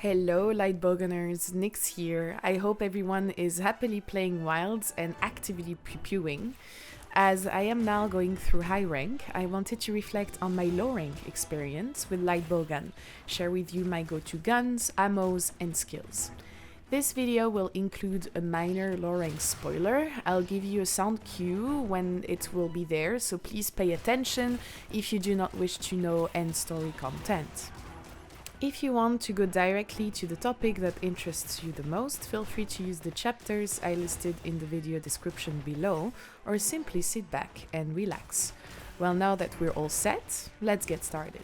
Hello Lightbowgunners, Nyx here. I hope everyone is happily playing Wilds and actively previewing. As I am now going through high rank, I wanted to reflect on my low rank experience with Lightbowgun, share with you my go-to guns, ammos and skills. This video will include a minor low rank spoiler. I'll give you a sound cue when it will be there, so please pay attention if you do not wish to know end story content. If you want to go directly to the topic that interests you the most, feel free to use the chapters I listed in the video description below, or simply sit back and relax. Well, now that we're all set, let's get started.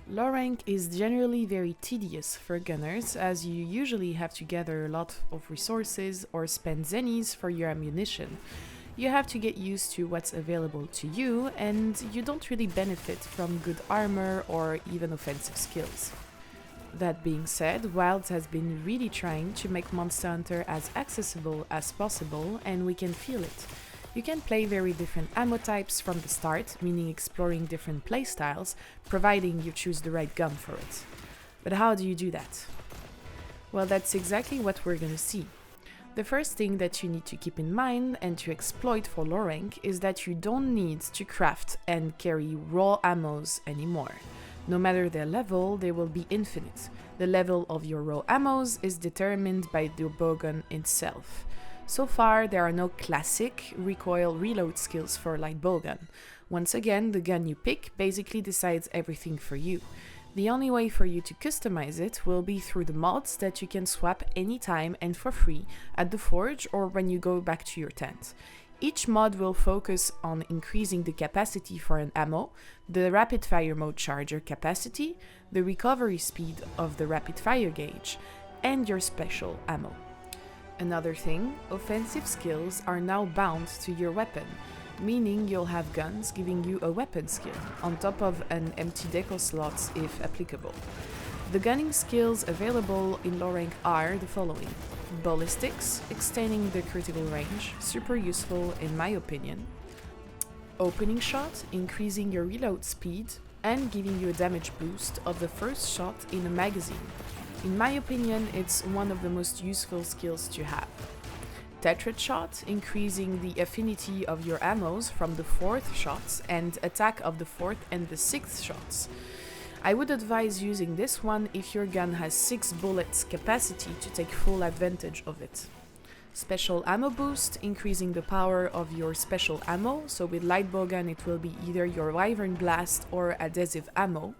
Low rank is generally very tedious for gunners, as you usually have to gather a lot of resources or spend zennies for your ammunition. You have to get used to what's available to you, and you don't really benefit from good armor or even offensive skills. That being said, Wilds has been really trying to make Monster Hunter as accessible as possible, and we can feel it. You can play very different ammo types from the start, meaning exploring different playstyles, providing you choose the right gun for it. But how do you do that? Well, that's exactly what we're gonna see. The first thing that you need to keep in mind and to exploit for low rank is that you don't need to craft and carry raw ammos anymore. No matter their level, they will be infinite. The level of your raw ammos is determined by the bowgun itself. So far, there are no classic recoil reload skills for Lightbowgun. Once again, the gun you pick basically decides everything for you. The only way for you to customize it will be through the mods that you can swap anytime and for free at the forge or when you go back to your tent. Each mod will focus on increasing the capacity for an ammo, the rapid fire mode charger capacity, the recovery speed of the rapid fire gauge, and your special ammo. Another thing, offensive skills are now bound to your weapon, meaning you'll have guns giving you a weapon skill, on top of an empty deco slots if applicable. The gunning skills available in low rank are the following. Ballistics, extending the critical range, super useful in my opinion. Opening shot, increasing your reload speed and giving you a damage boost of the first shot in a magazine. In my opinion, it's one of the most useful skills to have. Tetrad shot, increasing the affinity of your ammos from the 4th shots and attack of the 4th and the 6th shots. I would advise using this one if your gun has 6 bullets capacity to take full advantage of it. Special ammo boost, increasing the power of your special ammo, so with Lightbowgun it will be either your Wyvern Blast or adhesive ammo.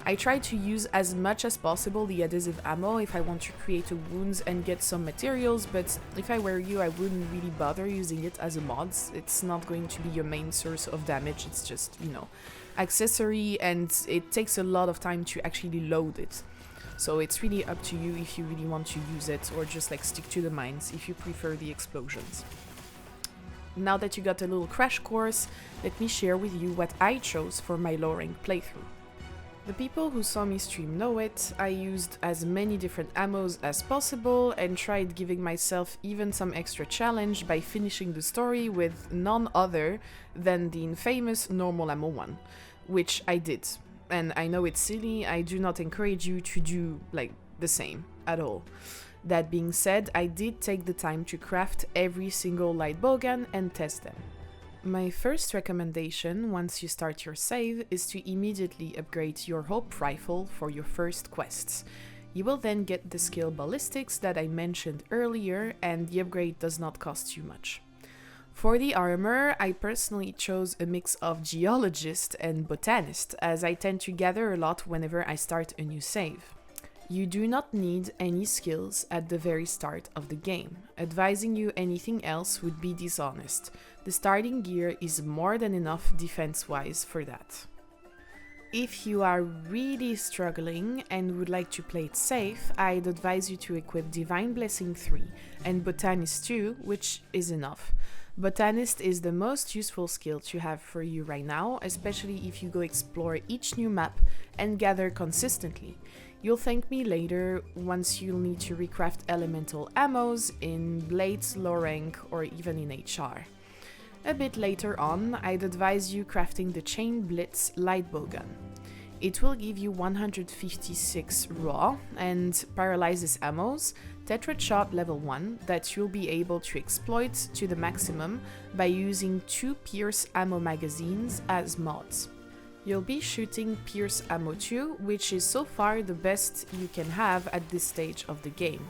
I try to use as much as possible the adhesive ammo if I want to create a wounds and get some materials, but if I were you, I wouldn't really bother using it as a mod. It's not going to be your main source of damage, it's just, accessory, and it takes a lot of time to actually load it. So it's really up to you if you really want to use it, or just stick to the mines if you prefer the explosions. Now that you got a little crash course, let me share with you what I chose for my low rank playthrough. The people who saw me stream know it. I used as many different ammos as possible and tried giving myself even some extra challenge by finishing the story with none other than the infamous normal ammo one, which I did. And I know it's silly, I do not encourage you to do the same at all. That being said, I did take the time to craft every single Lightbowgun and test them. My first recommendation once you start your save is to immediately upgrade your Hope Rifle for your first quests. You will then get the skill Ballistics that I mentioned earlier, and the upgrade does not cost you much. For the armor, I personally chose a mix of Geologist and Botanist, as I tend to gather a lot whenever I start a new save. You do not need any skills at the very start of the game. Advising you anything else would be dishonest. The starting gear is more than enough defense-wise for that. If you are really struggling and would like to play it safe, I'd advise you to equip Divine Blessing 3 and Botanist 2, which is enough. Botanist is the most useful skill to have for you right now, especially if you go explore each new map and gather consistently. You'll thank me later once you'll need to recraft elemental ammos in Blades, low rank, or even in HR. A bit later on, I'd advise you crafting the Chain Blitz Lightbowgun. It will give you 156 raw and paralyzes ammos, Tetrad shot level 1 that you'll be able to exploit to the maximum by using 2 Pierce ammo magazines as mods. You'll be shooting Pierce ammo 2, which is so far the best you can have at this stage of the game.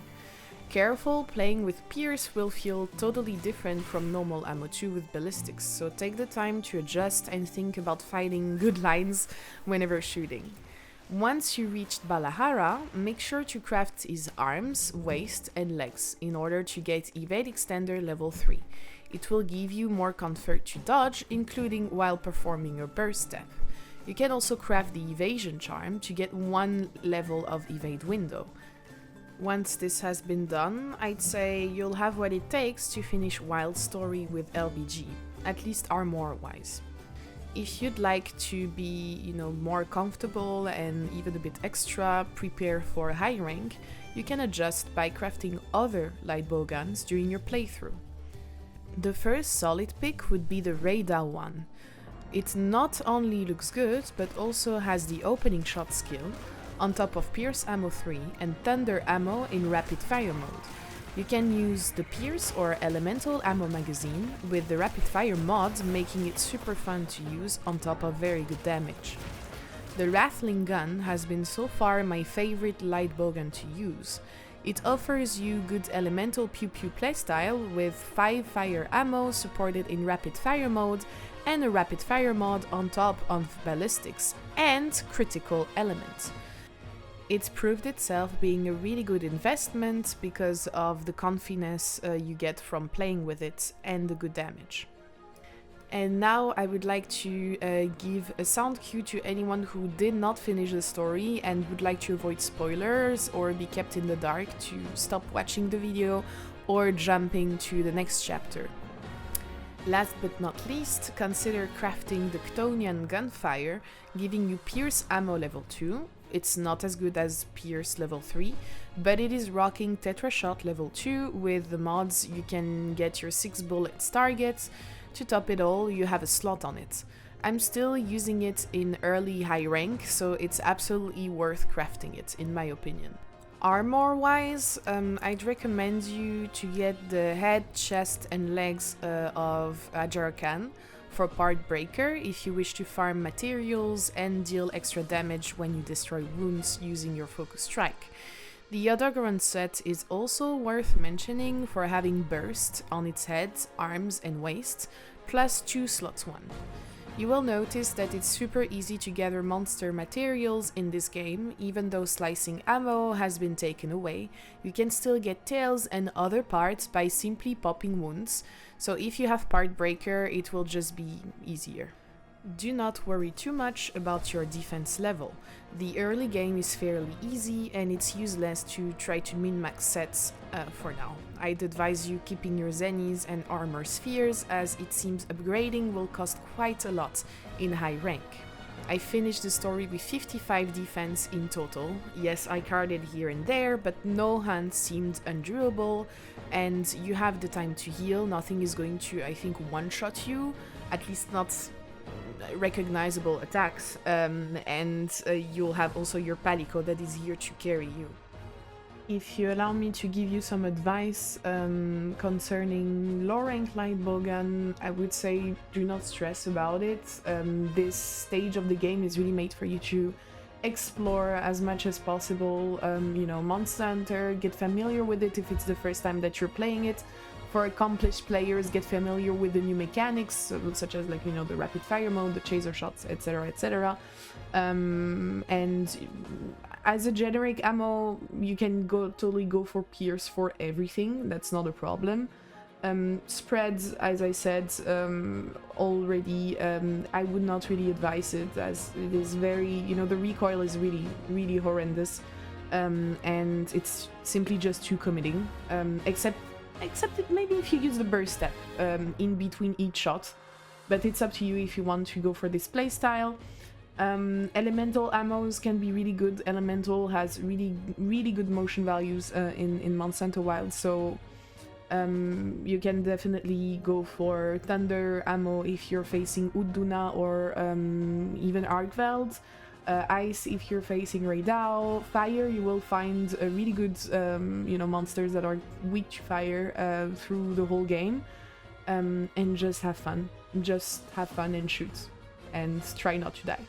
Careful, playing with Pierce will feel totally different from normal ammo 2 with ballistics, so take the time to adjust and think about finding good lines whenever shooting. Once you reach Balahara, make sure to craft his arms, waist and legs in order to get Evade Extender level 3. It will give you more comfort to dodge, including while performing your burst step. You can also craft the Evasion Charm to get 1 level of evade window. Once this has been done, I'd say you'll have what it takes to finish Wild Story with LBG, at least armor-wise. If you'd like to be, more comfortable and even a bit extra prepared for a high rank, you can adjust by crafting other Lightbowguns during your playthrough. The first solid pick would be the Rey Dau one. It not only looks good, but also has the opening shot skill, on top of Pierce ammo 3 and Thunder ammo in rapid fire mode. You can use the Pierce or Elemental ammo magazine with the rapid fire mod, making it super fun to use on top of very good damage. The G.Rathling gun has been so far my favorite Lightbowgun to use. It offers you good elemental pew pew playstyle with 5 fire ammo supported in rapid fire mode and a rapid fire mod on top of ballistics and critical element. It's proved itself being a really good investment because of the confidence you get from playing with it and the good damage. And now I would like to give a sound cue to anyone who did not finish the story and would like to avoid spoilers or be kept in the dark to stop watching the video or jumping to the next chapter. Last but not least, consider crafting the Chtonian Gunfire, giving you Pierce ammo level 2. It's not as good as Pierce level 3, but it is rocking Tetra Shot level 2 with the mods. You can get your 6 bullets targets. To top it all, you have a slot on it. I'm still using it in early high rank, so it's absolutely worth crafting it, in my opinion. Armor-wise, I'd recommend you to get the head, chest and legs of G.Rathling for Partbreaker if you wish to farm materials and deal extra damage when you destroy wounds using your focus strike. The G.Rathling set is also worth mentioning for having burst on its head, arms and waist, plus 2 slots 1. You will notice that it's super easy to gather monster materials in this game. Even though slicing ammo has been taken away, you can still get tails and other parts by simply popping wounds, so if you have Partbreaker, it will just be easier. Do not worry too much about your defense level. The early game is fairly easy and it's useless to try to min-max sets for now. I'd advise you keeping your zennies and armor spheres, as it seems upgrading will cost quite a lot in high rank. I finished the story with 55 defense in total. Yes, I carded here and there, but no hunt seemed undurable, and you have the time to heal. Nothing is going to, I think, one-shot you, at least not recognizable attacks, and you'll have also your palico that is here to carry you. If you allow me to give you some advice concerning low rank Lightbowgun, I would say do not stress about it. This stage of the game is really made for you to explore as much as possible. Monster Hunter, get familiar with it if it's the first time that you're playing it. For accomplished players, get familiar with the new mechanics, such as the rapid fire mode, the chaser shots, etc, etc. And as a generic ammo, you can totally go for Pierce for everything. That's not a problem. Spreads, as I said already, I would not really advise it, as it is very, the recoil is really, really horrendous, and it's simply just too committing. Except that maybe if you use the burst step in between each shot, but it's up to you if you want to go for this playstyle. Elemental ammos can be really good. Elemental has really, really good motion values in Monsanto Wild, so you can definitely go for Thunder ammo if you're facing Uduna or even Argveld. Ice if you're facing Rey Dau. Fire, you will find a really good, monsters that are weak to fire through the whole game. And just have fun. Just have fun and shoot. And try not to die.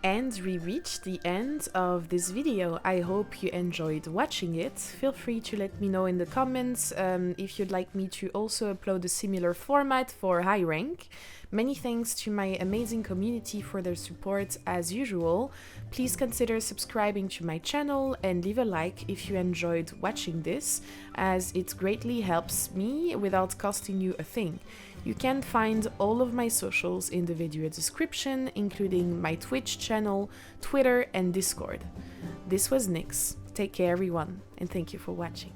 And we reached the end of this video. I hope you enjoyed watching it. Feel free to let me know in the comments if you'd like me to also upload a similar format for high rank. Many thanks to my amazing community for their support as usual. Please consider subscribing to my channel and leave a like if you enjoyed watching this, as it greatly helps me without costing you a thing. You can find all of my socials in the video description, including my Twitch channel, Twitter, and Discord. This was Nyx. Take care, everyone, and thank you for watching.